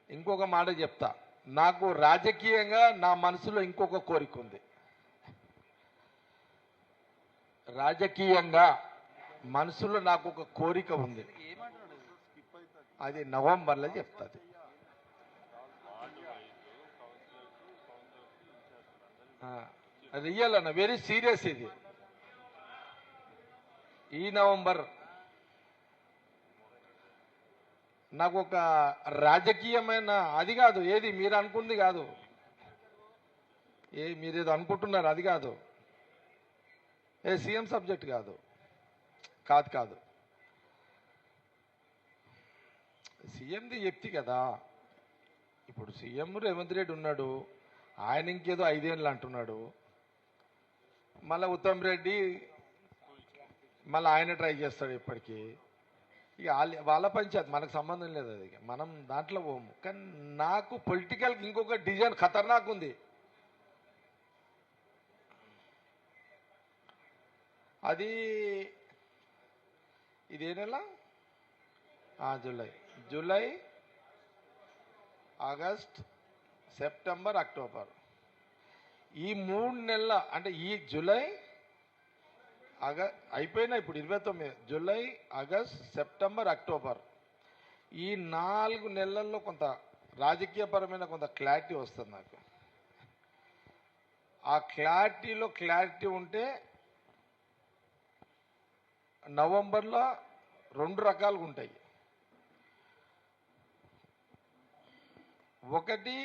ఇంకొక మాట చెప్తా, నాకు రాజకీయంగా నా మనసులో ఇంకొక కోరిక ఉంది. రాజకీయంగా మనసులో నాకు ఒక కోరిక ఉంది. అది నవంబర్లో చెప్తాది. రియల్ అన్న, వెరీ సీరియస్ ఇది. ఈ నవంబర్ నాకు ఒక రాజకీయమైన అది కాదు, ఏది మీరు అనుకుంది కాదు, మీరేదో అనుకుంటున్నారు అది కాదు, సీఎం సబ్జెక్ట్ కాదు కాదు కాదు సీఎంది చెప్తి కదా. ఇప్పుడు సీఎం రేవంత్ రెడ్డి ఉన్నాడు, ఆయన ఇంకేదో 5 ఏళ్ళు అంటున్నాడు, మళ్ళీ ఉత్తమ్ రెడ్డి మళ్ళీ ఆయన ట్రై చేస్తాడు ఇప్పటికీ. ఇక వాళ్ళ పంచాయతీ, మనకు సంబంధం లేదు, అది మనం దాంట్లో పోము. కానీ నాకు పొలిటికల్ ఇంకొక డిజైన్ ఖతర్నాక్ ఉంది. అది ఇదే నెల, జూలై ఆగస్ట్ సెప్టెంబర్ అక్టోబర్, ఈ 3 నెలల, అంటే ఈ జూలై అయిపోయినా ఇప్పుడు 29, జూలై ఆగస్ట్ సెప్టెంబర్ అక్టోబర్, ఈ 4 నెలల్లో కొంత రాజకీయపరమైన కొంత క్లారిటీ వస్తుంది నాకు. ఆ క్లారిటీ ఉంటే నవంబర్లో 2 రకాలుగా ఉంటాయి. ఒకటి,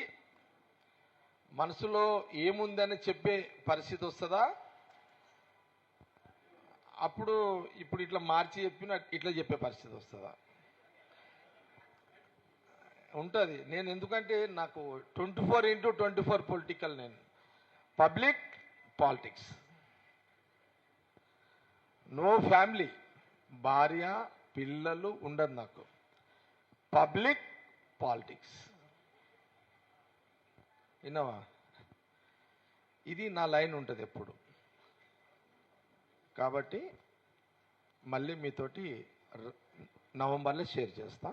మనసులో ఏముందని చెప్పే పరిస్థితి వస్తుందా, అప్పుడు ఇప్పుడు ఇట్లా మార్చి చెప్పిన ఇట్లా చెప్పే పరిస్థితి వస్తుందా ఉంటుంది. నేను ఎందుకంటే నాకు 24/24 పొలిటికల్, నేను పబ్లిక్ పాలిటిక్స్, నో ఫ్యామిలీ, భార్య పిల్లలు ఉండదు నాకు, పబ్లిక్ పాలిటిక్స్. విన్నావా? ఇది నా లైన్ ఉంటుంది ఎప్పుడు. కాబట్టి మళ్ళీ మీతోటి నవంబర్లో షేర్ చేస్తా.